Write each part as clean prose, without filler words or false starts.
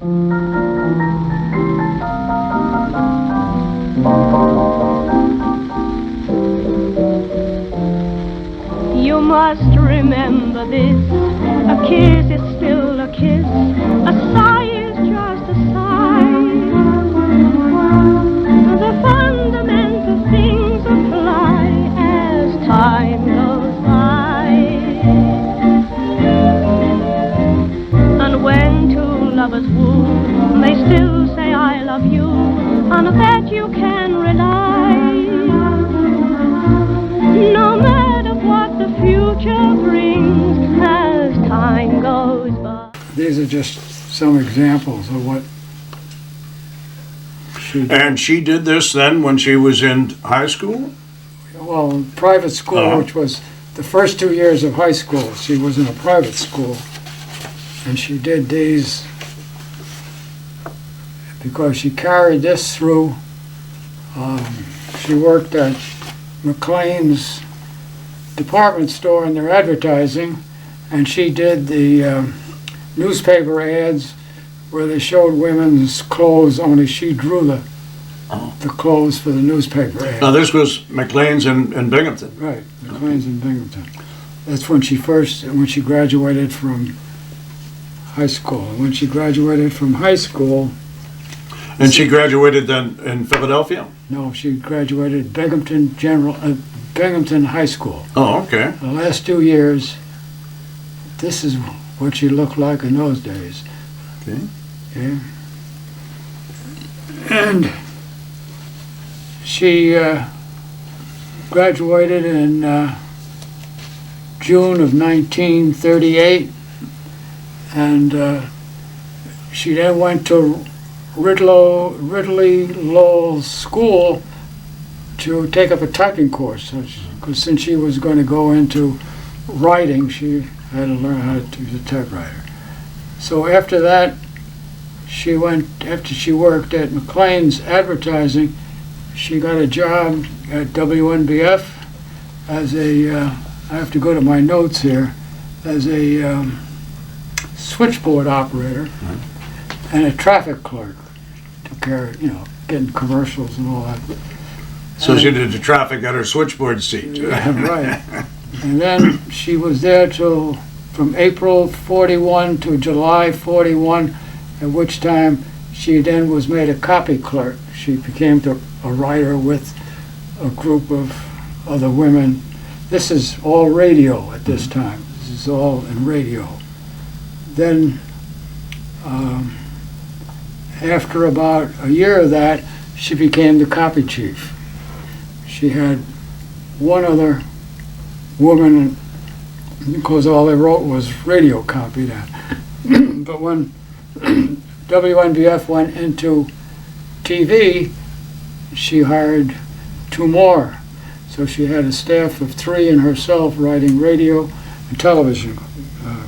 You must remember this, a kiss is still a kiss, a sigh is just a sigh. The fundamental things apply as time goes by. And when two lovers woo, they still say I love you, on that you can rely. No matter what the future brings as time goes by. These are just some examples of what she did. And she did this then when she was in high school? Well, private school, which was the first 2 years of high school. She was in a private school. And she did these because she carried this through. She worked at McLean's department store in their advertising, and she did the newspaper ads where they showed women's clothes, only she drew the clothes for the newspaper ads. Now this was McLean's in Binghamton. Right, McLean's in Binghamton. That's when she graduated from high school. When she graduated from high school... And she graduated then in Philadelphia? No, she graduated Binghamton Binghamton High School. Oh, okay. The last 2 years, this is what she looked like in those days. Okay. Yeah. And she graduated in June of 1938, and she then went to Ridley Lowell School to take up a typing course, because since she was going to go into writing, she had to learn how to use a typewriter. So after that, after she worked at McLean's advertising, she got a job at WNBF as a, I have to go to my notes here, as a switchboard operator and a traffic clerk. Took care of, getting commercials and all that. So she did the traffic at her switchboard seat. Yeah, right. And then she was there from April 41 to July 41, at which time she then was made a copy clerk. She became a writer with a group of other women. This is all radio at this time. This is all in radio. Then, after about a year of that, she became the copy chief. She had one other woman, because all they wrote was radio copy then. But when WNBF went into TV, she hired 2 more. So she had a staff of 3 and herself writing radio and television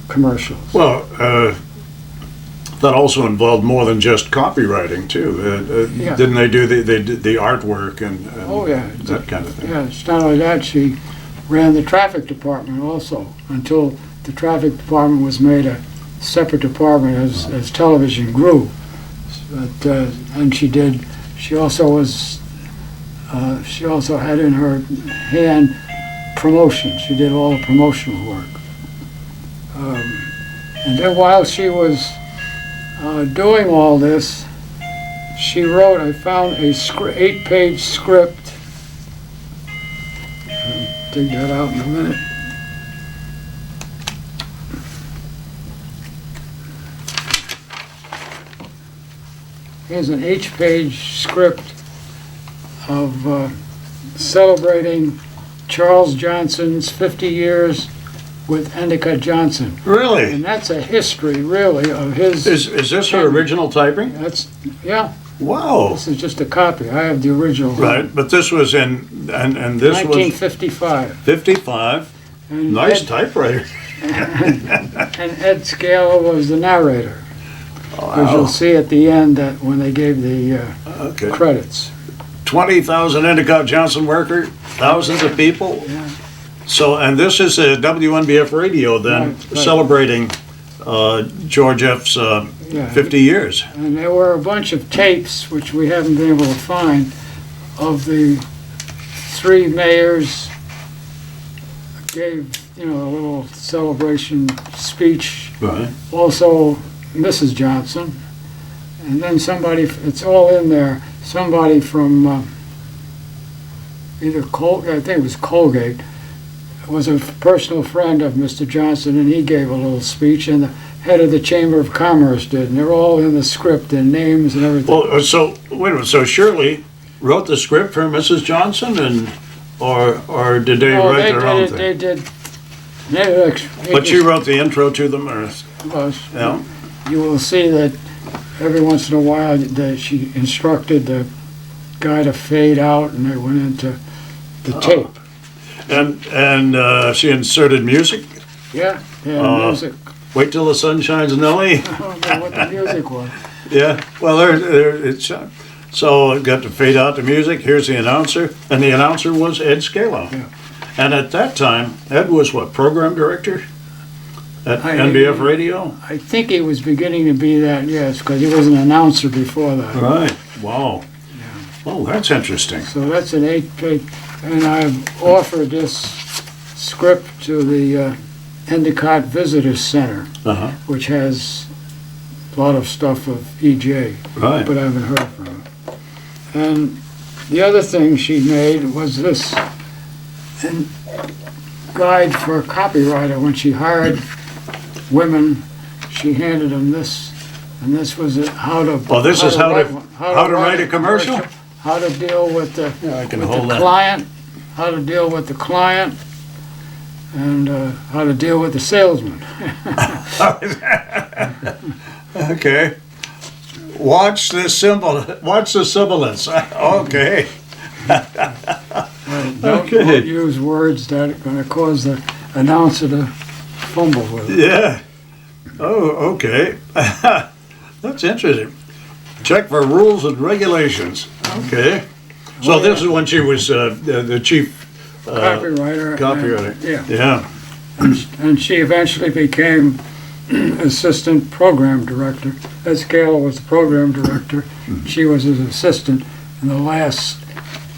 commercials. Well, that also involved more than just copywriting too. Yeah. Didn't they do the artwork and Oh yeah, that kind of thing? Yeah, it's not only that, she ran the traffic department also, until the traffic department was made a separate department as television grew. But and she also had in her hand promotion. She did all the promotional work. And then while she was doing all this, she wrote, I found a 8-page script. I'll dig that out in a minute. Here's an 8-page script of celebrating Charles Johnson's 50 years with Endicott Johnson. Really? And that's a history, really, of his... Is this her original typing? Yeah. Wow. This is just a copy. I have the original. Right, but this was and this 1955. was 55. And Nice typewriter. And Ed Scala was the narrator. Because Wow. you'll see at the end that when they gave the Okay. credits. 20,000 Endicott Johnson workers, thousands of people. Yeah. So, and this is a WNBF radio then, Right, right. celebrating George F.'s Yeah. 50 years. And there were a bunch of tapes, which we haven't been able to find, of the three mayors gave, a little celebration speech. Right. Also, Mrs. Johnson. And then somebody, it's all in there, somebody from either Colgate, I think it was Colgate, was a personal friend of Mr. Johnson, and he gave a little speech, and the head of the Chamber of Commerce did, and they're all in the script, and names and everything. Well, so, wait a minute, so Shirley wrote the script for Mrs. Johnson, or did they No, write their own thing? They did. But she wrote the intro to them, or? Yeah. You will see that every once in a while that she instructed the guy to fade out, and they went into the tape. And she inserted music? Yeah, music. Wait Till the Sun Shines, Nelly? I don't know what the music was. Yeah, well, it's, so it got to fade out the music, here's the announcer, and the announcer was Ed Scalo. Yeah. And at that time, Ed was what, program director at NBF Radio? I think he was beginning to be that, yes, because he was an announcer before that. Right, wow. Oh, that's interesting. So that's an 8-page, and I've offered this script to the Endicott Visitor Center, Uh-huh, which has a lot of stuff of EJ, right. but I haven't heard from him. And the other thing she made was this guide for a copywriter. When she hired women, she handed them this, and this was how to. Well, this is how to write a commercial? How to deal with the I can with hold the that. client, how to deal with the client, and how to deal with the salesman. Okay. Watch the sibilance. Okay. Don't use words that are going to cause the announcer to fumble with it. Yeah. Oh, okay. That's interesting. Check for rules and regulations. Okay. So this is when she was the chief Copywriter. copywriter. Yeah. Yeah. And she eventually became assistant program director. Ed Scalo was the program director. She was his assistant in the last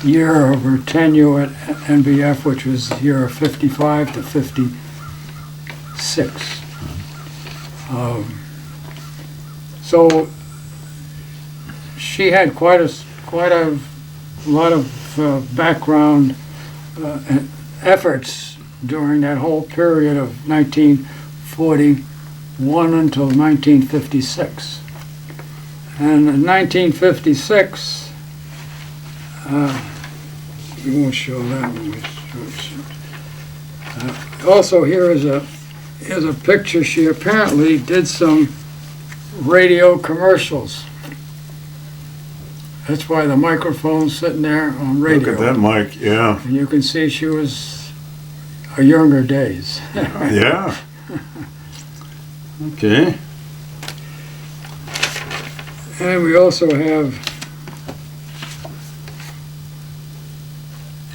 year of her tenure at NBF, which was the year of 55 to 56. So she had quite a lot of background efforts during that whole period of 1941 until 1956. And in 1956, we won't show that one. Also, here's a picture. She apparently did some radio commercials. That's why the microphone's sitting there on radio. Look at that mic, yeah. And you can see she was her younger days. Yeah. Okay. And we also have,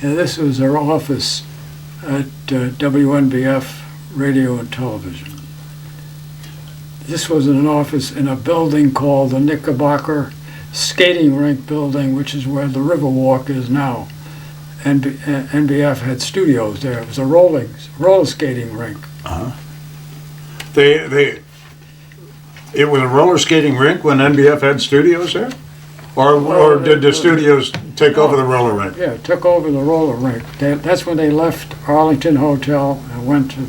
this was her office at WNBF Radio and Television. This was an office in a building called the Knickerbocker Skating Rink Building, which is where the Riverwalk is now. And NBF had studios there. It was a roller skating rink. Uh-huh. It was a roller skating rink when NBF had studios there? Or did the studios take over the roller rink? Yeah, took over the roller rink. That's when they left Arlington Hotel and went to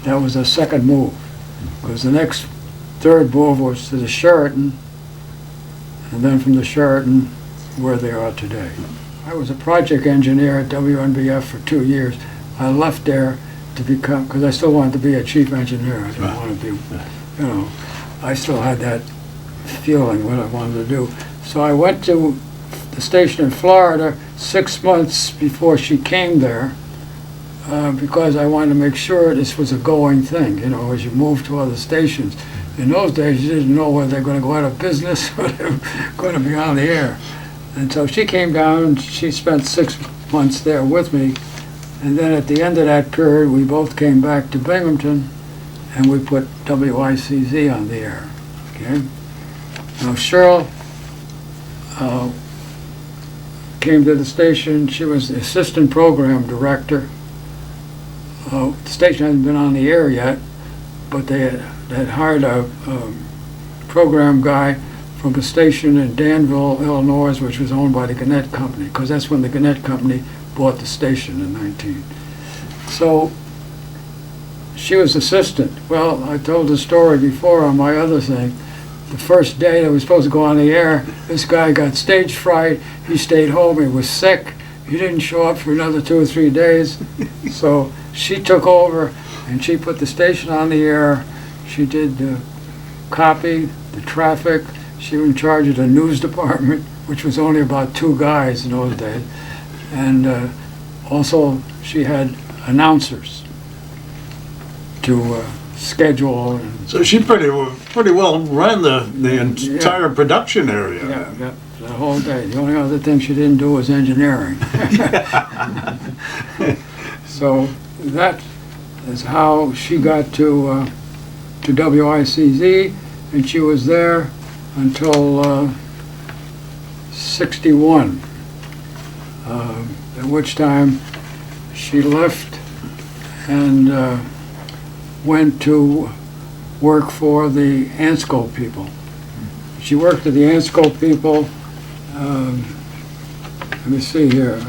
that was the second move. Because the third move was to the Sheraton, and then from the Sheraton, where they are today. I was a project engineer at WNBF for 2 years. I left there to become, because I still wanted to be a chief engineer. I didn't want to be, I still had that feeling what I wanted to do. So I went to the station in Florida 6 months before she came there, because I wanted to make sure this was a going thing, as you move to other stations. In those days, you didn't know whether they're going to go out of business or they're going to be on the air. And so she came down and she spent 6 months there with me. And then at the end of that period, we both came back to Binghamton and we put WICZ on the air. Okay. Now Cheryl came to the station. She was the assistant program director. The station hasn't been on the air yet, but they had hired a program guy from a station in Danville, Illinois, which was owned by the Gannett Company, because that's when the Gannett Company bought the station in 19. So she was assistant. Well, I told the story before on my other thing. The first day that we were supposed to go on the air, this guy got stage fright. He stayed home. He was sick. He didn't show up for another 2 or 3 days. So she took over and she put the station on the air. She did the copy, the traffic. She was in charge of the news department, which was only about 2 guys in those days. And also she had announcers to schedule. And So she pretty well ran the entire production area. yeah, the whole day. The only other thing she didn't do was engineering. So that is how she got to WICZ, and she was there until 61, at which time she left and went to work for the Ansco people. She worked for the Ansco people. Let me see here.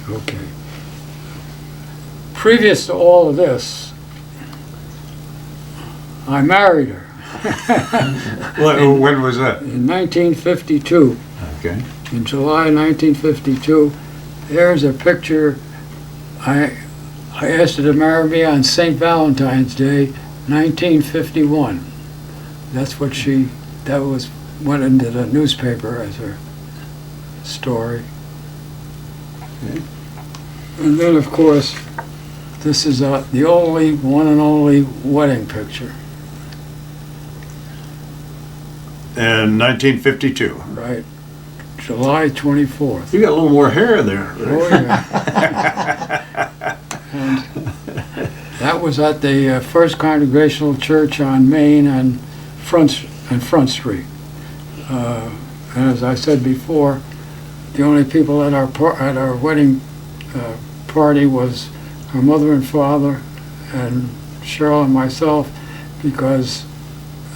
Okay. Previous to all of this, I married her. When was that? In 1952. Okay. In July 1952. There's a picture. I asked her to marry me on St. Valentine's Day, 1951. That's what went into the newspaper as her story. Okay. And then, of course, this is the only, one and only wedding picture. In 1952. Right. July 24th. You got a little more hair there. Right? Oh, yeah. And that was at the First Congregational Church on Main and Front Street. And as I said before, the only people at our wedding party was her mother and father and Cheryl and myself, because,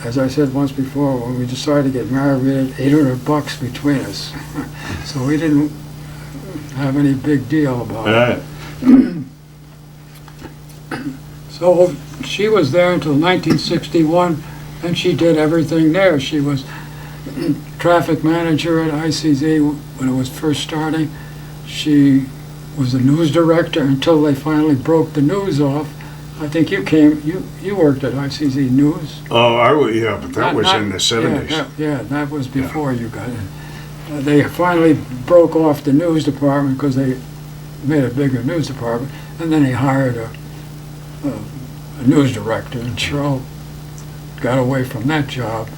as I said once before, when we decided to get married, we had $800 between us. So we didn't have any big deal about it. So she was there until 1961, and she did everything there. She was traffic manager at ICZ when it was first starting. She was the news director until they finally broke the news off. I think you worked at ICZ News. Oh, yeah, but that was in the 70s. Yeah, that was before you got in. They finally broke off the news department because they made a bigger news department, and then they hired a news director, and Cheryl got away from that job,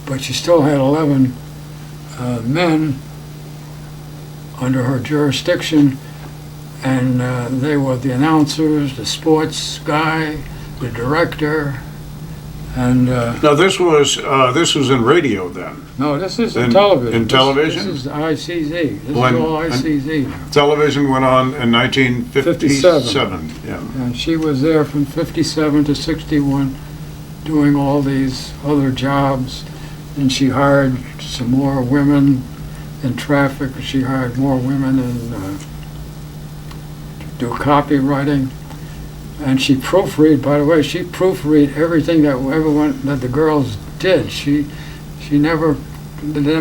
but she still had 11 men under her jurisdiction, and they were the announcers, the sports guy, the director, and Now this was in radio then. no, this is in television. In television? This is ICZ. This is When- all ICZ now. Television went on in 1957. Yeah. And she was there from 57 to 61 doing all these other jobs, and she hired some more women in traffic. She hired more women in do copywriting, and she proofread. By the way, she proofread everything that the girls did. She never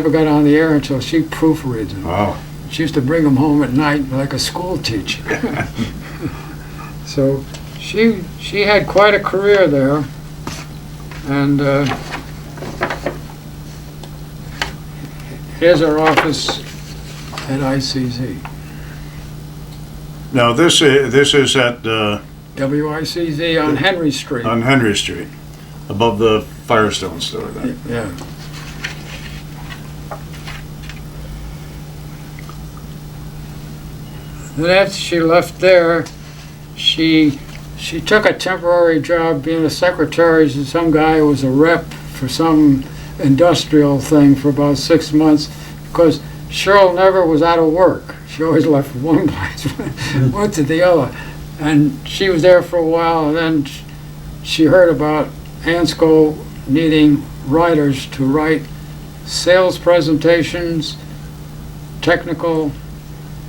got on the air until she proofread them. Wow. She used to bring them home at night like a school teacher. So she had quite a career there, and here's our office at ICZ. Now this is at WICZ on Henry Street. on Henry Street, above the Firestone store. Then. Yeah. Then after she left there, she took a temporary job being a secretary to some guy who was a rep for some industrial thing for about 6 months, because Cheryl never was out of work. She always left from one place, went to the other. And she was there for a while, and then she heard about Ansco needing writers to write sales presentations, technical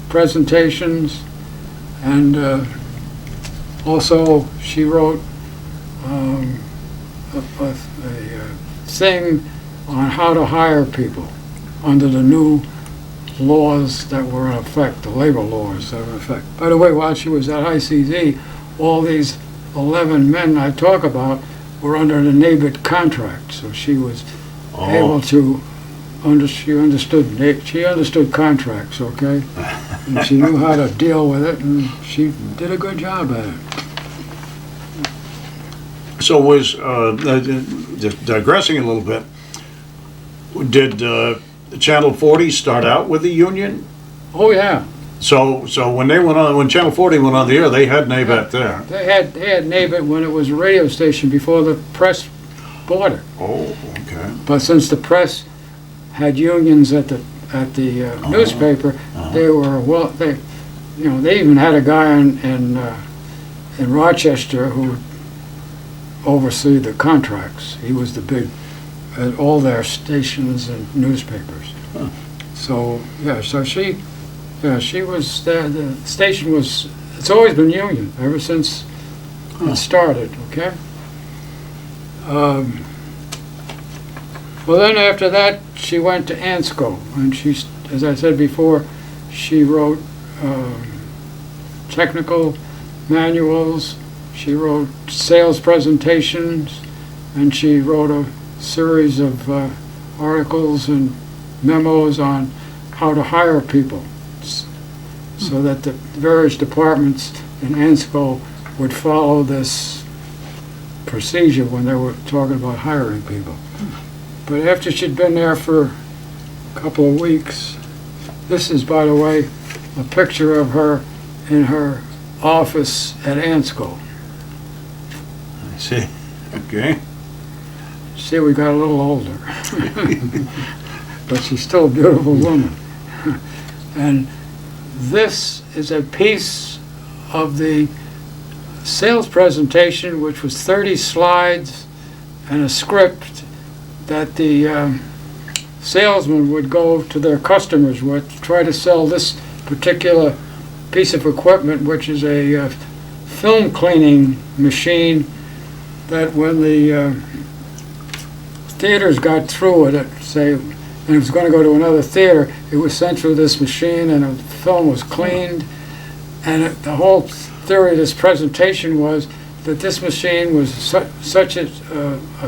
presentations, and also she wrote a thing on how to hire people under the new laws that were in effect, the labor laws that were in effect. By the way, while she was at ICZ, all these 11 men I talk about were under the NABIT contract, so she was able to she understood contracts, okay? And she knew how to deal with it, and she did a good job at it. So was, just digressing a little bit, did Channel 40 start out with the union? Oh, yeah. So when they went on, when Channel 40 went on the air, they had NABIT there. They had NABIT when it was a radio station before the press bought it. Oh, okay. But since the press had unions at the newspaper, they were they even had a guy in Rochester who oversee the contracts. He was the big at all their stations and newspapers. Huh. So she was there. The station was. It's always been union ever since it started. Okay. Well, then after that, she went to Ansco, and she, as I said before, she wrote technical manuals. She wrote sales presentations, and she wrote a series of articles and memos on how to hire people, so that the various departments in Ansco would follow this procedure when they were talking about hiring people. But after she'd been there for a couple of weeks, this is, by the way, a picture of her in her office at Ansco. I see. Okay. See, we got a little older. But she's still a beautiful woman. And this is a piece of the sales presentation, which was 30 slides and a script that the salesman would go to their customers with, try to sell this particular piece of equipment, which is a film cleaning machine that when the theaters got through with it, say, and it was going to go to another theater, it was sent through this machine and the film was cleaned. And the whole theory of this presentation was that this machine was such a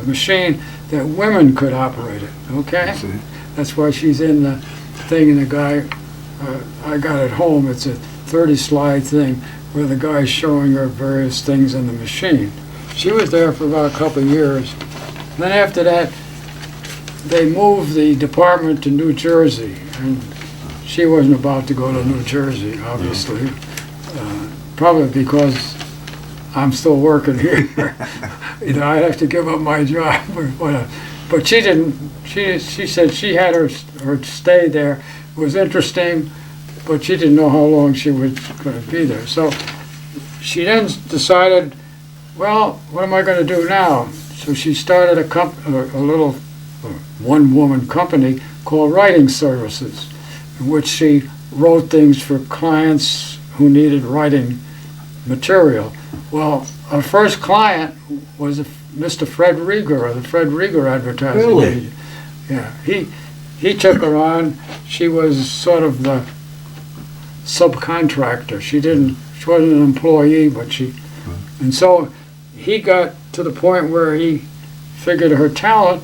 machine that women could operate it, okay? That's why she's in the thing, and the guy, I got at home, it's a 30-slide thing where the guy's showing her various things in the machine. She was there for about a couple of years. Then after that, they moved the department to New Jersey, and she wasn't about to go to New Jersey, obviously. Probably because I'm still working here. I'd have to give up my job or whatever. But she didn't. She said she had her stay there. It was interesting, but she didn't know how long she was going to be there. So she then decided, well, what am I going to do now? So she started a little one-woman company called Writing Services, in which she wrote things for clients who needed writing material. Well, our first client was Mr. Fred Rieger of the Fred Rieger Advertising. Really? Yeah, he took her on. She was sort of the subcontractor. She wasn't an employee, but and so he got to the point where he figured her talent,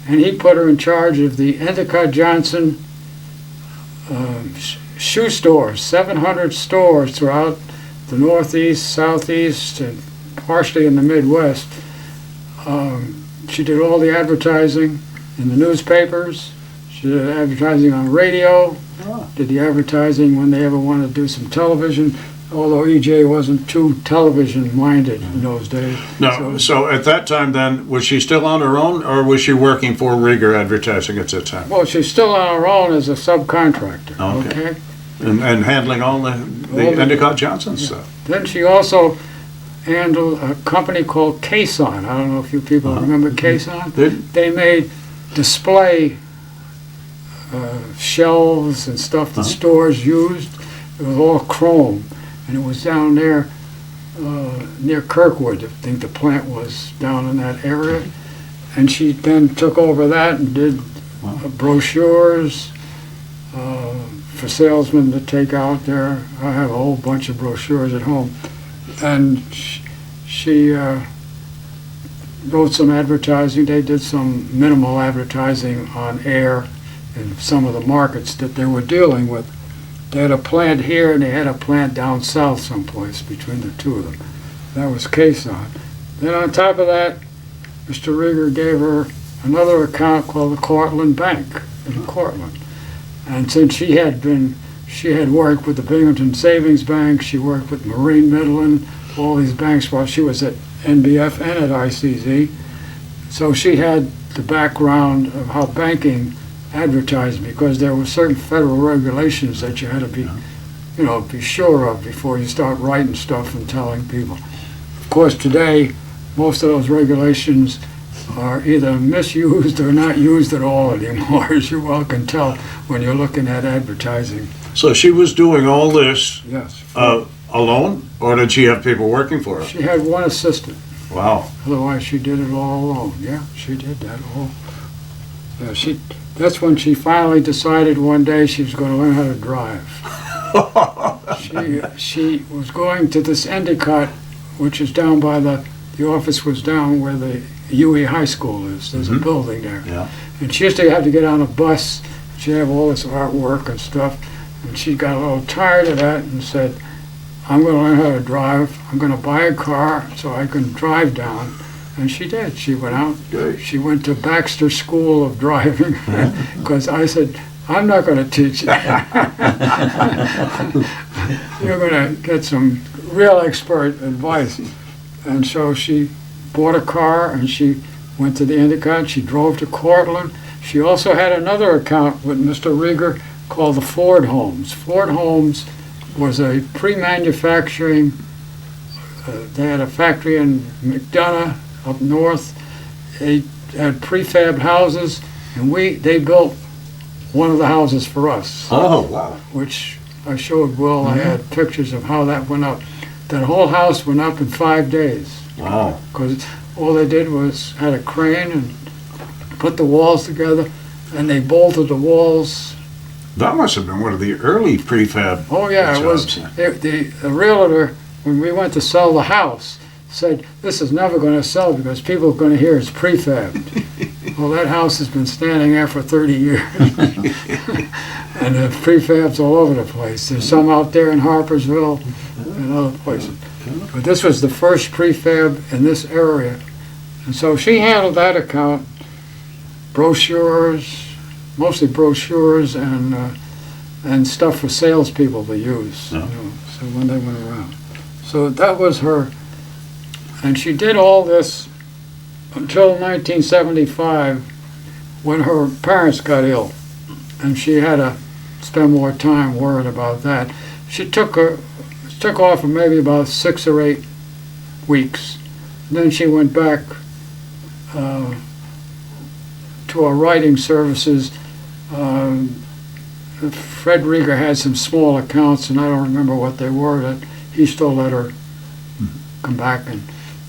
and he put her in charge of the Endicott Johnson shoe stores, 700 stores throughout the Northeast, Southeast, and partially in the Midwest. She did all the advertising in the newspapers. She did advertising on radio, did the advertising when they ever wanted to do some television. although EJ wasn't too television-minded in those days. No, so at that time then, was she still on her own, or was she working for Rieger Advertising at that time? Well, she's still on her own as a subcontractor, Okay. okay? And handling all the Endicott Johnson stuff? Then she also handled a company called Cason. I don't know if you people remember Cason. They made display shelves and stuff that stores used. It was all chrome, and it was down there near Kirkwood. I think the plant was down in that area. And she then took over that and did brochures for salesmen to take out there. I have a whole bunch of brochures at home. And she wrote some advertising. They did some minimal advertising on air in some of the markets that they were dealing with. They had a plant here and they had a plant down south someplace between the two of them. That was Cason. Then on top of that, Mr. Rieger gave her another account called the Cortland Bank in Cortland. And since she had worked with the Binghamton Savings Bank, she worked with Marine Midland, all these banks while she was at NBF and at ICZ. So she had the background of how banking advertised, because there were certain federal regulations that you had to be sure of before you start writing stuff and telling people. Of course, today, most of those regulations are either misused or not used at all anymore, as you well can tell when you're looking at advertising. So she was doing all this Yes. alone, or did she have people working for her? She had one assistant. Wow. Otherwise, she did it all alone. Yeah, she did that all. Yeah, that's when she finally decided one day she was going to learn how to drive. She was going to this Endicott, which is down by the office was down where the UE High School is. There's a building there. Yeah. And she used to have to get on a bus. She'd have all this artwork and stuff. And she got a little tired of that and said, I'm going to learn how to drive. I'm going to buy a car so I can drive down. And she did. She went out. Good. She went to Baxter School of Driving because I said, I'm not going to teach you. You're going to get some real expert advice. And so she bought a car and she went to the Endicott. She drove to Cortland. She also had another account with Mr. Rieger called the Ford Homes. Ford Homes was a pre-manufacturing, they had a factory in McDonough up north. They had prefab houses, and they built one of the houses for us. Oh, wow. Which I showed Will. I had pictures of how that went up. That whole house went up in 5 days. Wow. Because all they did was had a crane and put the walls together, and they bolted the walls. That must have been one of the early prefab Oh yeah, it was. jobs. The realtor, when we went to sell the house, said, this is never going to sell because people are going to hear it's prefabbed. Well, that house has been standing there for 30 years. And the prefabs all over the place. There's some out there in Harpersville and other places. But this was the first prefab in this area. And so she handled that account, brochures, mostly brochures and stuff for salespeople to use. So when they went around. So that was her. And she did all this until 1975 when her parents got ill. And she had to spend more time worried about that. She took off for maybe about 6 or 8 weeks. And then she went back to our writing services. Fred Rieger had some small accounts, and I don't remember what they were, that he still let her come back and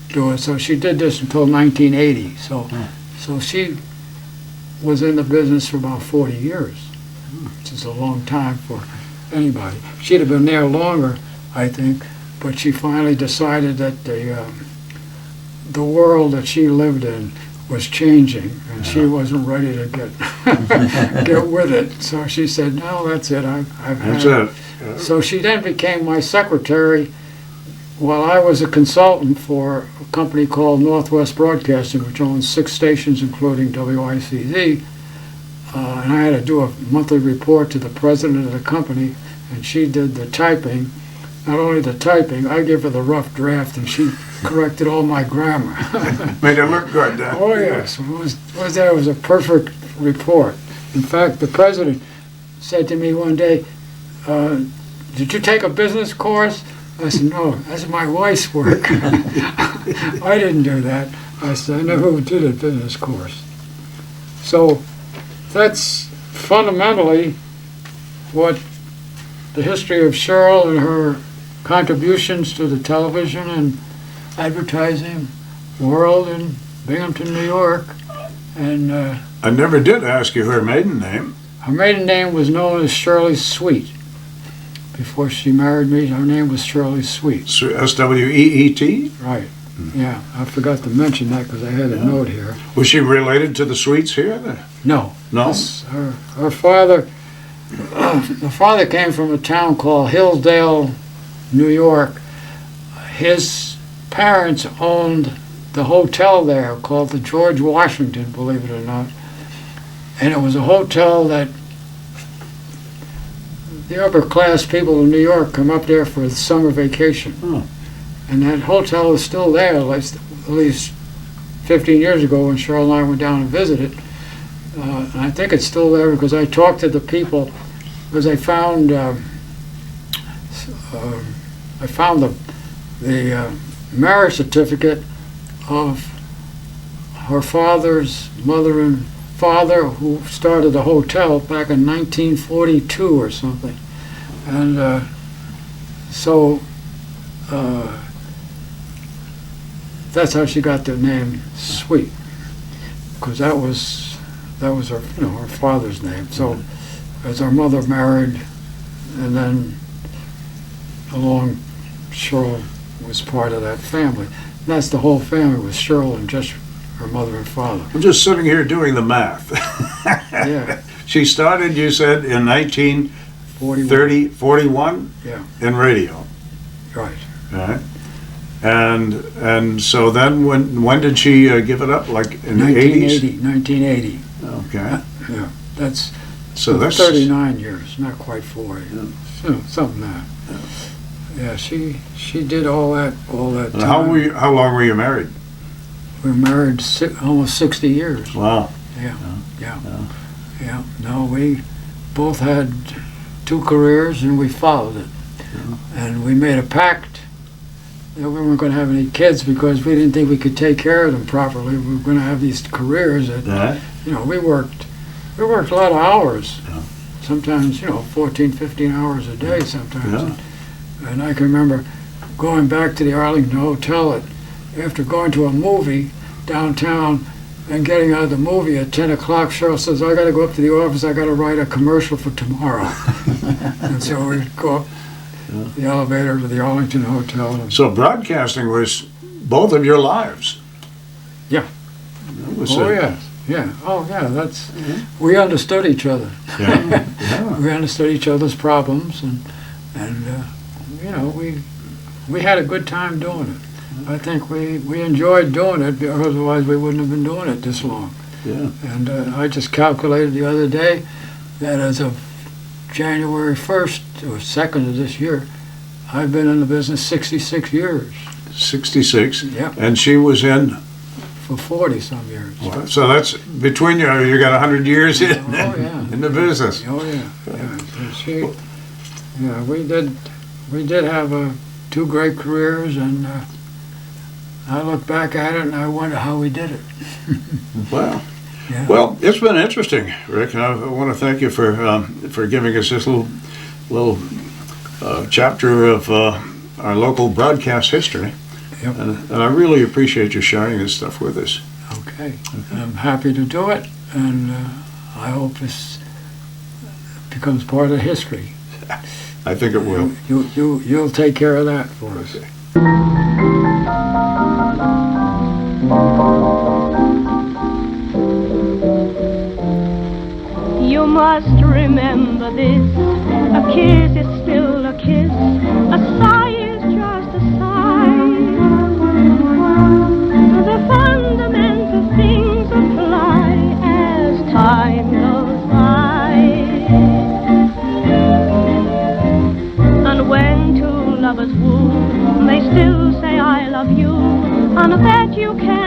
do it. So she did this until 1980. So she was in the business for about 40 years, which is a long time for anybody. She'd have been there longer, I think, but she finally decided that the world that she lived in was changing, and she wasn't ready to get with it. So she said, "No, that's it. I've had That's it." it. Yeah. So she then became my secretary while I was a consultant for a company called Northwest Broadcasting, which owns 6 stations, including WICZ. And I had to do a monthly report to the president of the company, and she did the typing. not only the typing, I give her the rough draft, and she corrected all my grammar. Made it look good, then. Oh, yes. It was a perfect report. In fact, the president said to me one day, did you take a business course? I said, no, that's my wife's work. I didn't do that. I said, I never did a business course. So that's fundamentally what the history of Cheryl and her contributions to the television and advertising world in Binghamton, New York. And I never did ask you her maiden name. her maiden name was known as Shirley Sweet. Before she married me, her name was Shirley Sweet. S-W-E-E-T? Right. Yeah, I forgot to mention that because I had a note here. Was she related to the Sweets here? No. No? Her father, the father came from a town called Hillsdale, New York. His parents owned the hotel there called the George Washington, believe it or not. And it was a hotel that the upper class people in New York come up there for the summer vacation. Oh. And that hotel is still there, at least 15 years ago when Cheryl and I went down and visited. And I think it's still there because I talked to the people, because I found the marriage certificate of her father's mother and father, who started the hotel back in 1942 or something. And so that's how she got the name Sweet, because that was her, her father's name. So as our mother married, and then along Cheryl was part of that family. And that's the whole family, was Cheryl and just her mother and father. I'm just sitting here doing the math. Yeah. She started, you said, in 1941 Yeah. in radio. Right. Right. And so then when did she give it up? Like in the 80s? 1980. Okay. Yeah. That's So that's 39 years, not quite 40. Yeah. Something like that. Yeah, she did all that And time. how long were you married? We were married almost 60 years. Wow. Yeah. No, we both had 2 careers and we followed it. Yeah. And we made a pact that we weren't going to have any kids because we didn't think we could take care of them properly. We were going to have these careers that, we worked a lot of hours. Yeah. Sometimes, 14, 15 hours a day sometimes. Yeah. And I can remember going back to the Arlington Hotel after going to a movie downtown and getting out of the movie at 10 o'clock. Cheryl says, I got to go up to the office. I got to write a commercial for tomorrow. And so we'd go up the elevator to the Arlington Hotel. So broadcasting was both of your lives. Yeah. That was Yeah. Oh, yeah. We understood each other. Yeah. We understood each other's problems, and we had a good time doing it. I think we enjoyed doing it, because otherwise we wouldn't have been doing it this long. Yeah. And I just calculated the other day that as of January 1st or 2nd of this year, I've been in the business 66 years. 66. Yeah. And she was in. For 40-some years. Well, so that's between you got 100 years in the business. Oh yeah. We did have 2 great careers, and I look back at it and I wonder how we did it. Wow. Yeah. Well, it's been interesting, Rick. I want to thank you for giving us this little chapter of our local broadcast history. Yep. And I really appreciate you sharing this stuff with us. Okay. I'm happy to do it, and I hope this becomes part of history. I think it will. You'll take care of that for us. Okay. You must remember this. A kiss is still a kiss. A sigh is just a sigh. The fundamental things apply as time goes by. And when two lovers still say I love you. On a bet you can